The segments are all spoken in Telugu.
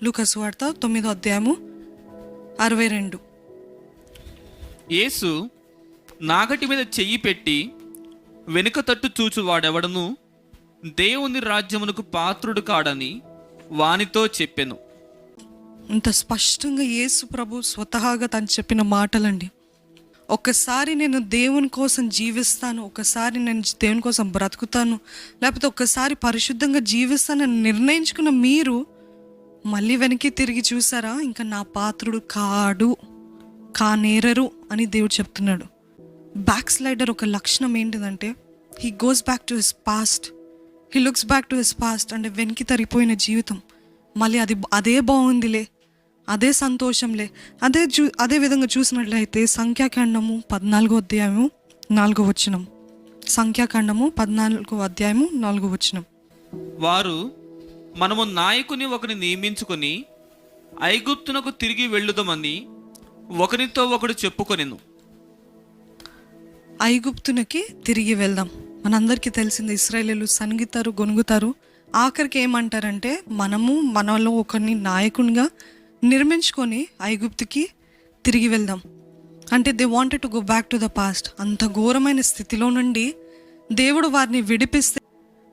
లూకా సువార్త 9:62. యేసు నాగటి మీద చెయ్యి పెట్టి వెనుక తట్టు చూచువాడెవడను దేవుని రాజ్యమునకు పాత్రుడు కాడని వానితో చెప్పెను. ఇంత స్పష్టంగా యేసు ప్రభు స్వతహాగా తను చెప్పిన మాటలండి. ఒక్కసారి నేను దేవుని కోసం జీవిస్తాను, ఒక్కసారి నేను దేవుని కోసం బ్రతుకుతాను, లేకపోతే ఒక్కసారి పరిశుద్ధంగా జీవిస్తానని నిర్ణయించుకున్న మీరు మళ్ళీ వెనక్కి తిరిగి చూసారా, ఇంకా నా పాత్రుడు కానేరరు అని దేవుడు చెప్తున్నాడు. బ్యాక్ స్లైడర్ ఒక లక్షణం ఏంటిదంటే he goes back to his past, he looks back to his past. అంటే వెనక్కి తరిగిపోయిన జీవితం మళ్ళీ అదే బాగుందిలే, అదే సంతోషంలే. అదే విధంగా చూసినట్లయితే సంఖ్యాకాండము 14:4. సంఖ్యాకాండము 14:4. వారు మనము నాయకుని ఒకని నియమించుకొని ఐగుప్తునకు తిరిగి వెళ్ళుదామని ఒకరితో ఒకడు చెప్పుకొనెను. ఐగుప్తునికి తిరిగి వెళ్దాం. మనందరికీ తెలిసింది, ఇశ్రాయేలీయులు సనుగుతారు, గొనుగుతారు. ఆఖరికి ఏమంటారంటే మనలో ఒకరిని నాయకునిగా నిర్మించుకొని ఐగుప్తుకి తిరిగి వెళ్దాం. అంటే they wanted to go back to the past. అంత ఘోరమైన స్థితిలో నుండి దేవుడు వారిని విడిపిస్తే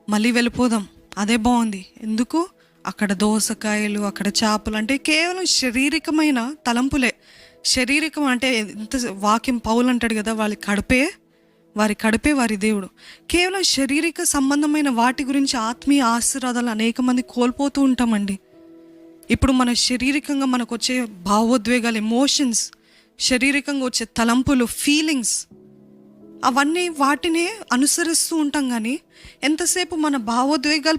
మళ్ళీ వెళ్ళిపోదాం, అదే బాగుంది. ఎందుకు? అక్కడ దోసకాయలు, అక్కడ చేపలు, అంటే కేవలం శారీరకమైన తలంపులే. శారీరకం అంటే ఎంత వాక్యం పౌలు అంటాడు కదా, వారి కడుపే వారి దేవుడు. కేవలం శారీరక సంబంధమైన వాటి గురించి ఆత్మీయ ఆశీర్వాదాలు అనేక మంది కోల్పోతూ ఉంటామండి. ఇప్పుడు మన శారీరకంగా మనకు వచ్చే భావోద్వేగాలు, ఎమోషన్స్, శారీరకంగా వచ్చే తలంపులు, ఫీలింగ్స్, అవన్నీ వాటినే అనుసరిస్తూ ఉంటాం. కానీ ఎంతసేపు మన భావోద్వేగాల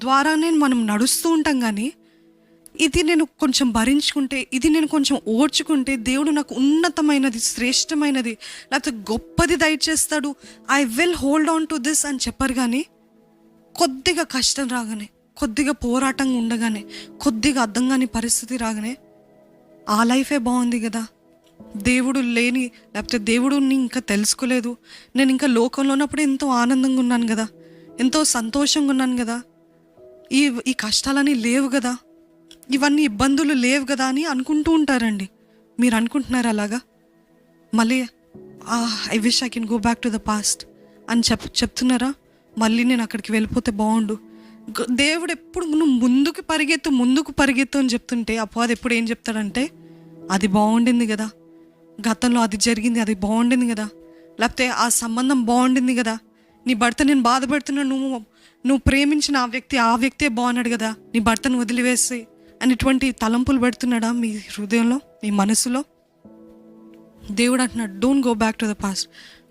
ద్వారానే మనం నడుస్తూ ఉంటాం. కానీ ఇది నేను కొంచెం భరించుకుంటే, ఇది నేను కొంచెం ఓర్చుకుంటే దేవుడు నాకు ఉన్నతమైనది, శ్రేష్టమైనది, లేకపోతే గొప్పది దయచేస్తాడు, I will hold on to this అని చెప్పరు. కానీ కొద్దిగా కష్టం రాగానే, కొద్దిగా పోరాటంగా ఉండగానే, కొద్దిగా అర్థం కాని పరిస్థితి రాగానే ఆ లైఫే బాగుంది కదా, దేవుడు లేని, లేకపోతే దేవుడిని ఇంకా తెలుసుకోలేదు, నేను ఇంకా లోకంలో ఉన్నప్పుడు ఎంతో ఆనందంగా ఉన్నాను కదా, ఎంతో సంతోషంగా ఉన్నాను కదా, ఈ కష్టాలని లేవు కదా, ఇవన్నీ ఇబ్బందులు లేవు కదా అని అనుకుంటూ ఉంటారండి. మీరు అనుకుంటున్నారు అలాగా? మళ్ళీ I wish I can go back to the past అని చెప్తున్నారా? మళ్ళీ నేను అక్కడికి వెళ్ళిపోతే బాగుండు. దేవుడు ఎప్పుడు నువ్వు ముందుకు పరిగెత్తు అని చెప్తుంటే అపవాది ఎప్పుడు ఏం చెప్తాడంటే, అది బాగుండింది కదా, గతంలో అది జరిగింది, అది బాగుండింది కదా, లేకపోతే ఆ సంబంధం బాగుండింది కదా, నీ భర్త నేను బాధపడుతున్నా, నువ్వు ప్రేమించిన ఆ వ్యక్తే బాగున్నాడు కదా, నీ భర్తను వదిలివేసి అని ఇటువంటి తలంపులు పెడుతున్నాడా మీ హృదయంలో, మీ మనసులో? దేవుడు అంటున్నాడు, don't go back to the past.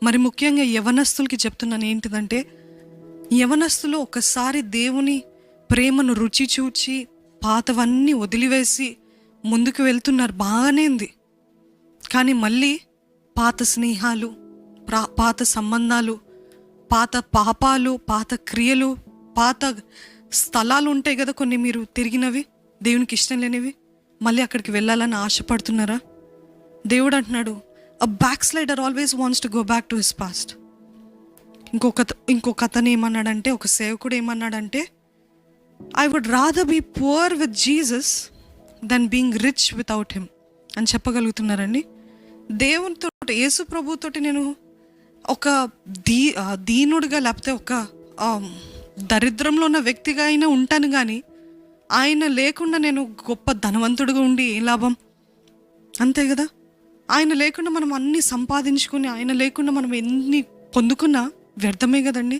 మరి ముఖ్యంగా యవనస్తులకి చెప్తున్నాను ఏంటిదంటే, యవనస్తులు ఒకసారి దేవుని ప్రేమను రుచి చూచి పాతవన్నీ వదిలివేసి ముందుకు వెళ్తున్నారు, బాగానే ఉంది. కానీ మళ్ళీ పాత స్నేహాలు, పాత సంబంధాలు, పాత పాపాలు, పాత క్రియలు, పాత స్థలాలు ఉంటాయి కదా కొన్ని, మీరు తిరిగినవి, దేవునికి ఇష్టం లేనివి, మళ్ళీ అక్కడికి వెళ్ళాలని ఆశపడుతున్నారా? దేవుడు అంటున్నాడు, a back slider always wants to go back to his past. ఇంకొక అతను ఏమన్నాడంటే, ఒక సేవకుడు ఏమన్నాడంటే, I would rather be poor with Jesus then being rich without him అని చెప్పగలుగుతున్నారండి. దేవునితో, యేసు ప్రభుతోటి నేను ఒక దీనుడిగా, లేకపోతే ఒక దరిద్రంలో ఉన్న వ్యక్తిగా అయినా ఉంటాను, కానీ ఆయన లేకుండా నేను గొప్ప ధనవంతుడిగా ఉండి ఏ లాభం? అంతే కదా. ఆయన లేకుండా మనం అన్నీ సంపాదించుకుని, ఆయన లేకుండా మనం ఎన్ని పొందుకున్నా వ్యర్థమే కదండి.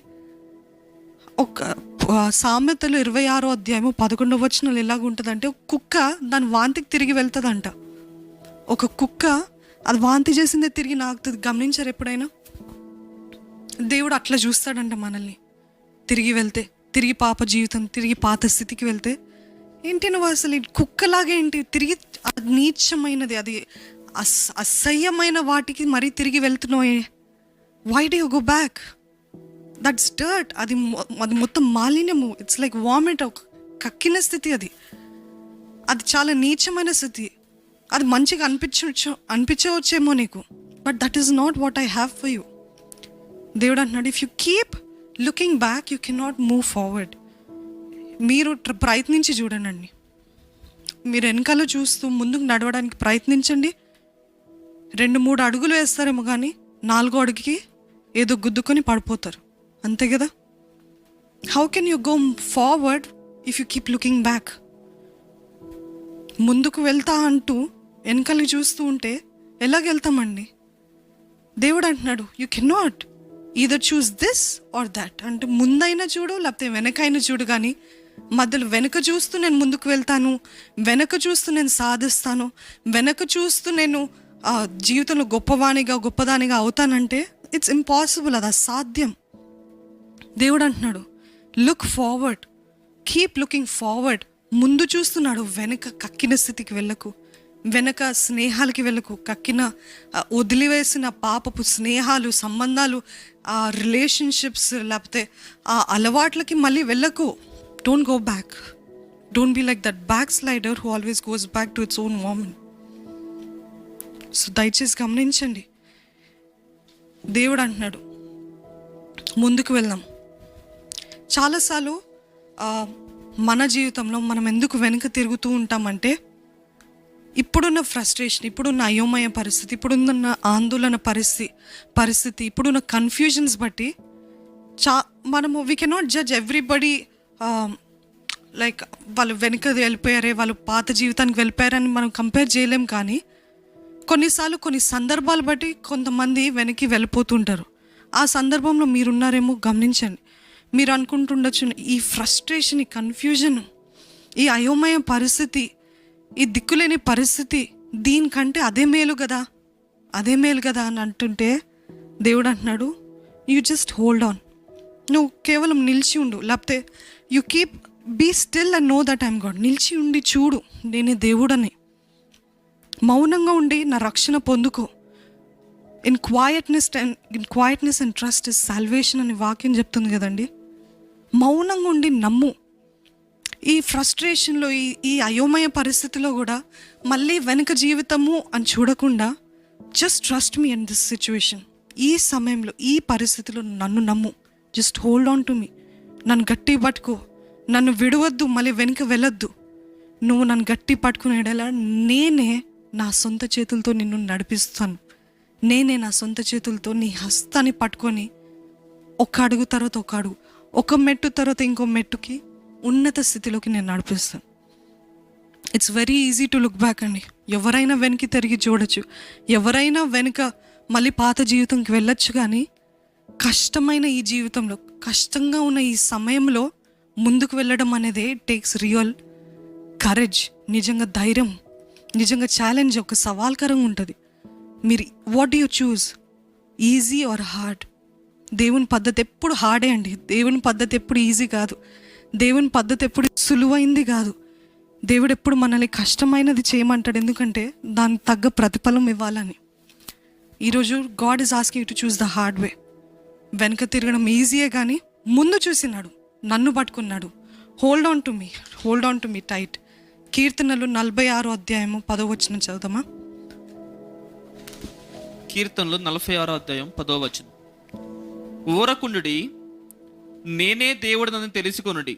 ఒక సామెతలు 26:11 ఎలాగుంటుందంటే, ఒక కుక్క దాని వాంతికి తిరిగి వెళ్తుందంట. ఒక కుక్క అది వాంతి చేసిందే తిరిగి నాకుతుంది. గమనించారు ఎప్పుడైనా? దేవుడు అట్లా చూస్తాడంట మనల్ని. తిరిగి వెళ్తే, తిరిగి పాప జీవితం, తిరిగి పాత స్థితికి వెళ్తే, ఏంటి నువ్వు అసలు కుక్కలాగా ఏంటి తిరిగి నీచమైనది, అది అసహ్యమైన వాటికి మరీ తిరిగి వెళ్తున్నావు. Why do you go back? That's dirt. అది మొత్తం మాలిన్యము. ఇట్స్ లైక్ వామిట్, కక్కిన స్థితి. అది చాలా నీచమైన స్థితి. అది మంచిగా అనిపించవచ్చేమో నీకు, but that is not what I have for you. దేవుడు అంటున్నాడు, if you keep looking back you can not move forward. మీరు ప్రయత్నించి చూడండి, మీరు వెనకాల చూస్తూ ముందుకు నడవడానికి ప్రయత్నించండి. 2-3 అడుగులు వేస్తారేమో కానీ 4వ అడుగుకి ఏదో గుద్దుకొని పడిపోతారు, అంతే కదా. How can you go forward if you keep looking back? ముందుకు వెళ్తా అంటూ వెనకాలకి చూస్తూ ఉంటే ఎలాగెళ్తామండి? దేవుడు అంటున్నాడు, you can not either choose this or that. అంటే ముందైనా చూడు లేకపోతే వెనకైనా చూడు, కానీ మధ్యలో వెనక చూస్తూ నేను ముందుకు వెళ్తాను, వెనక చూస్తూ నేను సాధిస్తాను, వెనక చూస్తూ నేను జీవితంలో గొప్పదానిగా అవుతానంటే ఇట్స్ ఇంపాసిబుల్, అది అసాధ్యం. దేవుడు అంటున్నాడు, look forward, keep looking forward. ముందు చూస్తున్నాడు, వెనక కక్కిన స్థితికి వెళ్ళకు, వెనక స్నేహాలకి వెళ్ళకు, కక్కిన వదిలివేసిన పాపపు స్నేహాలు, సంబంధాలు, ఆ రిలేషన్షిప్స్ లేకపోతే ఆ అలవాట్లకి మళ్ళీ వెళ్ళకు. Don't go back. Don't be like that back slider who always goes back to its own vomit. So దయచేసి గమనించండి, దేవుడు అంటున్నాడు ముందుకు వెళ్దాం. చాలాసార్లు మన జీవితంలో మనం ఎందుకు వెనుక తిరుగుతూ ఉంటామంటే, ఇప్పుడున్న ఫ్రస్ట్రేషన్, ఇప్పుడున్న అయోమయ పరిస్థితి, ఇప్పుడున్న ఆందోళన పరిస్థితి, ఇప్పుడున్న కన్ఫ్యూజన్స్ బట్టి మనము we cannot judge everybody like వాళ్ళు వెనుక వెళ్ళిపోయారే, వాళ్ళు పాత జీవితానికి వెళ్ళిపోయారని మనం కంపేర్ చేయలేం. కానీ కొన్నిసార్లు కొన్ని సందర్భాలు బట్టి కొంతమంది వెనక్కి వెళ్ళిపోతుంటారు. ఆ సందర్భంలో మీరున్నారేమో గమనించండి. మీరు అనుకుంటుండొచ్చు, ఈ ఫ్రస్ట్రేషన్, ఈ కన్ఫ్యూజన్, ఈ అయోమయ పరిస్థితి, ఈ దిక్కులేని పరిస్థితి, దీనికంటే అదే మేలు కదా అని అంటుంటే దేవుడు అంటున్నాడు, యూ జస్ట్ హోల్డ్ ఆన్. నువ్వు కేవలం నిలిచి ఉండు, లేకపోతే you keep be still and know that I'm God. నిలిచి ఉండి చూడు, నేనే దేవుడని. మౌనంగా ఉండి నా రక్షణ పొందుకో. In quietness and trust is salvation అని వాక్యం చెప్తుంది కదండి. మౌనంగా ఉండి నమ్ము. ఈ ఫ్రస్ట్రేషన్లో, ఈ అయోమయ పరిస్థితిలో కూడా మళ్ళీ వెనక జీవితము అని చూడకుండా just trust me in this situation. ఈ సమయంలో, ఈ పరిస్థితిలో నన్ను నమ్ము. Just hold on to me. నన్ను గట్టి పట్టుకో, నన్ను విడవద్దు, మళ్ళీ వెనక వెళ్ళొద్దు. నువ్వు నన్ను గట్టి పట్టుకునేలా నేనే నా సొంత చేతులతో నిన్ను నడిపిస్తాను. నేనే నా సొంత చేతులతో నీ హస్తాన్ని పట్టుకొని ఒక అడుగు తర్వాత ఒక అడుగు, ఒక మెట్టు తర్వాత ఇంకో మెట్టుకి ఉన్నత స్థితిలోకి నేను నడిపిస్తాను. It's very easy to look back అండి. ఎవరైనా వెనక్కి తిరిగి చూడొచ్చు, ఎవరైనా వెనుక మళ్ళీ పాత జీవితంకి వెళ్ళొచ్చు. కానీ కష్టమైన ఈ జీవితంలో, కష్టంగా ఉన్న ఈ సమయంలో ముందుకు వెళ్ళడం అనేది టేక్స్ రియల్ కరేజ్. నిజంగా ధైర్యం, నిజంగా ఛాలెంజ్, ఒక సవాల్కరంగా ఉంటుంది. మీరు what you choose, easy or hard? దేవుని పద్ధతి ఎప్పుడు హార్డే అండి. దేవుని పద్ధతి ఎప్పుడు ఈజీ కాదు. దేవుని పద్ధతి ఎప్పుడు సులువైంది కాదు. దేవుడు ఎప్పుడు మనల్ని కష్టమైనది చేయమంటాడు, ఎందుకంటే దానికి తగ్గ ప్రతిఫలం ఇవ్వాలని. ఈరోజు God is asking to choose the hard way. వెనక తిరగడం ఈజీయే, కానీ ముందు చూసినాడు, నన్ను పట్టుకున్నాడు. Hold on to me tight. కీర్తనలు 46వ అధ్యాయము 10వ వచనం చదువుతామా? కీర్తనలు 46వ అధ్యాయం 10వ వచనం. ఊరకుండుడి, నేనే దేవుడనని తెలుసుకొనుడి.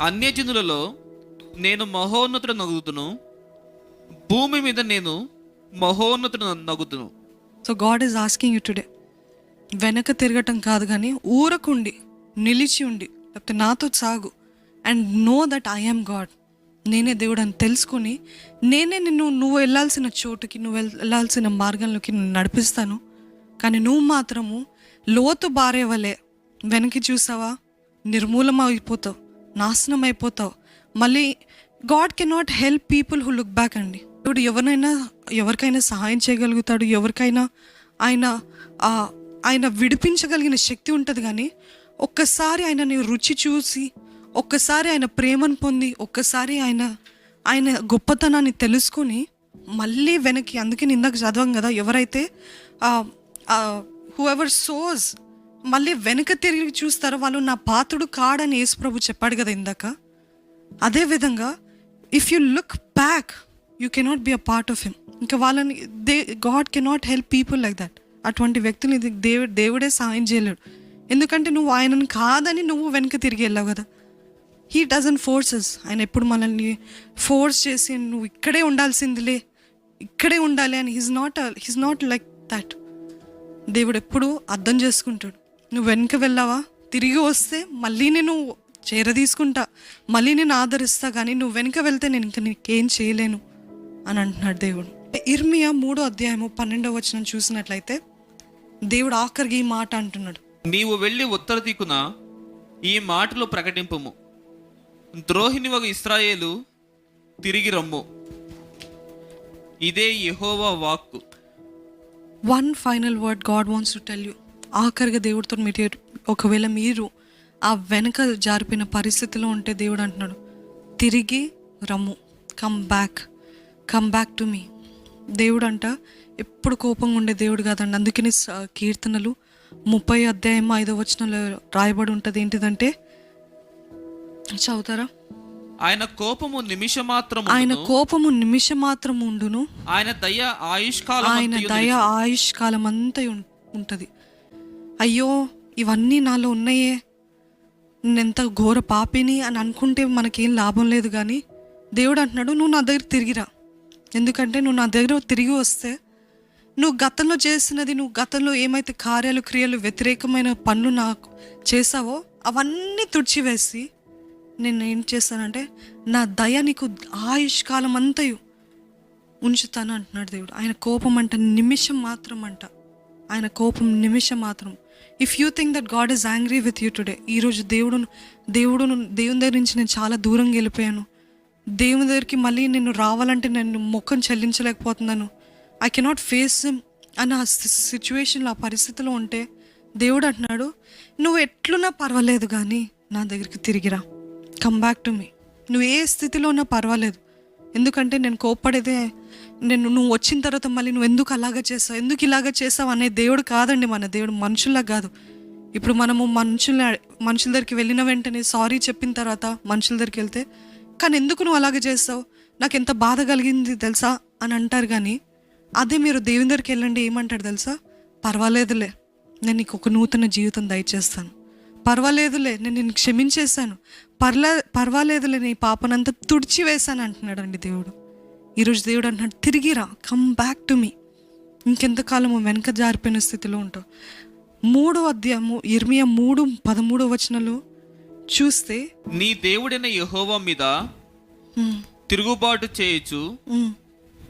అన్యజనులలో నేను మహోన్నతుడు నగుదును, భూమి మీద నేను మహోన్నతుడు నగుదును. So God is asking you today, వెనక తిరగటం కాదు కానీ ఊరకుండి, నిలిచి ఉండి, లేకపోతే నాతో సాగు and know that I am God. నేనే దేవుడు అని తెలుసుకొని, నేనే నువ్వు వెళ్ళాల్సిన చోటుకి, నువ్వు వెళ్ళాల్సిన మార్గంలోకి నేను నడిపిస్తాను. కానీ నువ్వు మాత్రము లోతు భార్య వలె వెనక్కి చూసావా, నిర్మూలం అయిపోతావు, నాశనం అయిపోతావు. మళ్ళీ God cannot help people who look back అండి. దేవుడు ఎవరికైనా సహాయం చేయగలుగుతాడు, ఎవరికైనా ఆయన విడిపించగలిగిన శక్తి ఉంటుంది. కానీ ఒక్కసారి ఆయనని రుచి చూసి, ఒక్కసారి ఆయన ప్రేమను పొంది, ఒక్కసారి ఆయన గొప్పతనాన్ని తెలుసుకొని మళ్ళీ వెనక్కి, అందుకే ఇందాక చదవం కదా, ఎవరైతే హూఎవర్ సోస్ మళ్ళీ వెనక తిరిగి చూస్తారో వాళ్ళు నా పాత్రుడు కాడని యేసుప్రభు చెప్పాడు కదా ఇందాక. అదేవిధంగా if you look back you cannot be a part of him. ఇంకా వాళ్ళని God cannot help people like that. అటువంటి వ్యక్తులు దేవుడే సహాయం చేయలేడు. ఎందుకంటే నువ్వు ఆయనను కాదని నువ్వు వెనక తిరిగి వెళ్ళావు కదా. He doesn't forces. ఆయన ఎప్పుడు మనల్ని ఫోర్స్ చేసి నువ్వు ఇక్కడే ఉండాల్సిందిలే, ఇక్కడే ఉండాలి అని హీస్ నాట్ లైక్ దట్. దేవుడు ఎప్పుడు అర్థం చేసుకుంటాడు. నువ్వు వెనక వెళ్ళావా, తిరిగి వస్తే మళ్ళీ నేను చేరదీసుకుంటా, మళ్ళీ నేను ఆదరిస్తా, కానీ నువ్వు వెనక వెళ్తే నేను ఇంకా నీకేం చేయలేను అని అంటున్నాడు దేవుడు. ఇర్మియా 3:12 చూసినట్లయితే దేవుడు ఆఖరికి ఈ మాట అంటున్నాడు, నీవు వెళ్ళి ఉత్తర దిక్కున ఈ మాటలు ప్రకటింపుము, ద్రోహిని ఒక ఇశ్రాయేలు తిరిగి రమ్ము, ఇదే యెహోవా వాక్కు. One final word God wants to tell you. ఆఖరిగా దేవుడితో మీరు ఒకవేళ మీరు ఆ వెనక జారిపోయిన పరిస్థితిలో ఉంటే దేవుడు అంటున్నాడు, తిరిగి రమ్ము, కమ్ బ్యాక్ టు మీ. దేవుడు అంట ఎప్పుడు కోపంగా ఉండే దేవుడు కాదండి. అందుకని కీర్తనలు 30:5 రాయబడి ఉంటుంది. ఏంటిదంటే, చదువుతారా? ఆయన కోపము నిమిష మాత్రం ఉండును, ఆయన దయ ఆయుష్కాలం అంతా ఉంటుంది. అయ్యో ఇవన్నీ నాలో ఉన్నాయే, నేనెంత ఘోర పాపిని అని అనుకుంటే మనకేం లాభం లేదు. కానీ దేవుడు అంటున్నాడు, నువ్వు నా దగ్గర తిరిగిరా. ఎందుకంటే నువ్వు నా దగ్గర తిరిగి వస్తే నువ్వు గతంలో చేసినది, నువ్వు గతంలో ఏమైతే కార్యాలు క్రియలు వ్యతిరేకమైన పనులు నాకు చేసావో అవన్నీ తుడిచివేసి నేను ఏం చేస్తానంటే నా దయ నీకు ఆయుష్కాలం అంతయు ఉంచుతాను అంటున్నాడు దేవుడు. ఆయన కోపం అంట నిమిషం మాత్రం అంట, ఆయన కోపం నిమిషం మాత్రం. If you think that God is angry with you today, ఈరోజు దేవుని దగ్గర నుంచి నేను చాలా దూరంగా వెళ్ళిపోయాను, దేవుని దగ్గరికి మళ్ళీ నేను రావాలంటే నేను మొక్కను చెల్లించలేకపోతున్నాను, ఐ కెనాట్ ఫేస్ హిమ్ అని ఆ సిచ్యువేషన్లో, ఆ పరిస్థితిలో ఉంటే దేవుడు అంటున్నాడు, నువ్వు ఎట్లున్నా పర్వాలేదు కానీ నా దగ్గరికి తిరిగిరా, కమ్ బ్యాక్ టు మీ. నువ్వు ఏ స్థితిలో ఉన్నా పర్వాలేదు, ఎందుకంటే నేను కోప్పడేదే నువ్వు వచ్చిన తర్వాత మళ్ళీ నువ్వు ఎందుకు ఇలాగ చేసావు అనే దేవుడు కాదండి. మన దేవుడు మనుషుల్లా కాదు. ఇప్పుడు మనము మనుషుల దగ్గరికి వెళ్ళిన వెంటనే సారీ చెప్పిన తర్వాత మనుషుల దగ్గరికి వెళ్తే, కానీ ఎందుకు నువ్వు అలాగే చేస్తావు, నాకు ఎంత బాధ కలిగింది తెలుసా అని అంటారు. కానీ అదే మీరు దేవుని దగ్గరికి వెళ్ళండి, ఏమంటాడు తెలుసా? పర్వాలేదులే, నేను నీకు ఒక నూతన జీవితం దయచేస్తాను, పర్వాలేదులే నేను నిన్ను క్షమించేశాను, పర్వాలేదులే నీ పాపనంతా తుడిచివేశాను అంటున్నాడు అండి దేవుడు. ఈరోజు దేవుడు అంటున్నాడు, తిరిగిరా, కమ్ బ్యాక్ టు మీ. ఇంకెంతకాలము వెనక జారిపోయిన స్థితిలో ఉంటావు. 3 ఇర్మియా 3:13 చూస్తే, నీ దేవుడైన యెహోవా మీద తిరుగుబాటు చేయుచు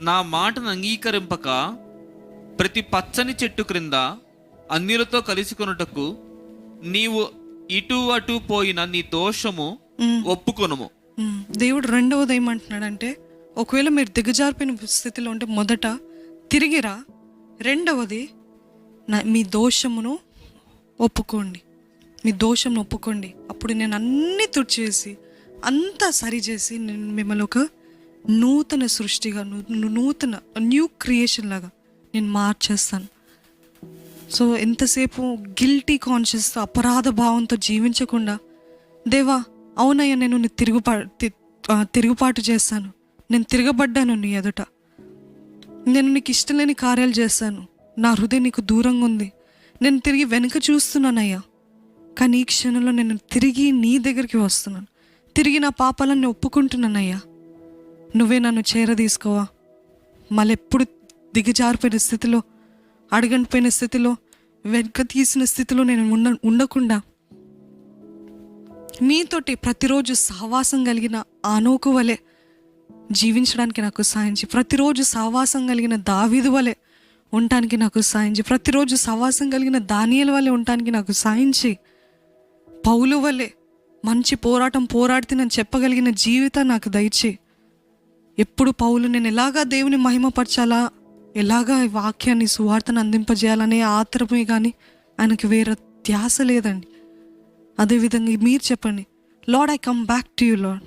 నా మాటను అంగీకరింపక ప్రతి పచ్చని చెట్టు క్రింద అన్యులతో కలుసుకొనుటకు నీవు ఇటు అటు పోయిన నీ దోషము ఒప్పుకొనుము. దేవుడు రెండవది ఏమంటున్నాడంటే, ఒకవేళ మీరు దిగజారిపోయిన స్థితిలో ఉంటే మొదట తిరిగిరా, రెండవది మీ దోషమును ఒప్పుకోండి, మీ దోషంను ఒప్పుకోండి. అప్పుడు నేను అన్నీ తుడిచేసి అంతా సరిచేసి నేను మిమ్మల్ని ఒక నూతన సృష్టిగా, న్యూ క్రియేషన్ లాగా నేను మార్చేస్తాను. సో ఎంతసేపు గిల్టీ కాన్షియస్తో, అపరాధ భావంతో జీవించకుండా, దేవా అవునయ్యా నేను నీ తిరుగుబాటు చేస్తాను, నేను తిరగబడ్డాను నీ ఎదుట, నేను నీకు ఇష్టం లేని కార్యాలు చేస్తాను, నా హృదయం నీకు దూరంగా ఉంది, నేను తిరిగి వెనుక చూస్తున్నానయ్యా, కానీ ఈ క్షణంలో నేను తిరిగి నీ దగ్గరికి వస్తున్నాను, తిరిగి నా పాపాలను ఒప్పుకుంటున్నానయ్యా, నువ్వే నన్ను చేరదీసుకోవా. మళ్ళీ ఎప్పుడు దిగజారిపోయిన స్థితిలో, అడగండిపోయిన స్థితిలో, వెనుక తీసిన స్థితిలో నేను ఉండకుండా మీతోటి ప్రతిరోజు సహవాసం కలిగిన ఆనోకు వలె జీవించడానికి నాకు సాయం చేయి. ప్రతిరోజు సహవాసం కలిగిన దావీదు వలె ఉండటానికి నాకు సాయం చేయి. ప్రతిరోజు సహవాసం కలిగిన దానియేలు వలె ఉండటానికి నాకు సాయం చేయి. పౌలు వలె మంచి పోరాటం పోరాడుతున్నని చెప్పగలిగిన జీవితం నాకు దయచేయి. ఎప్పుడు పౌలు నేను ఎలాగా దేవుని మహిమపరచాలా, ఎలాగా వాక్యాన్ని సువార్తను అందింపజేయాలనే ఆత్రమే కానీ ఆయనకి వేరే ధ్యాస లేదండి. అదేవిధంగా మీరు చెప్పండి, lord I come back to you lord.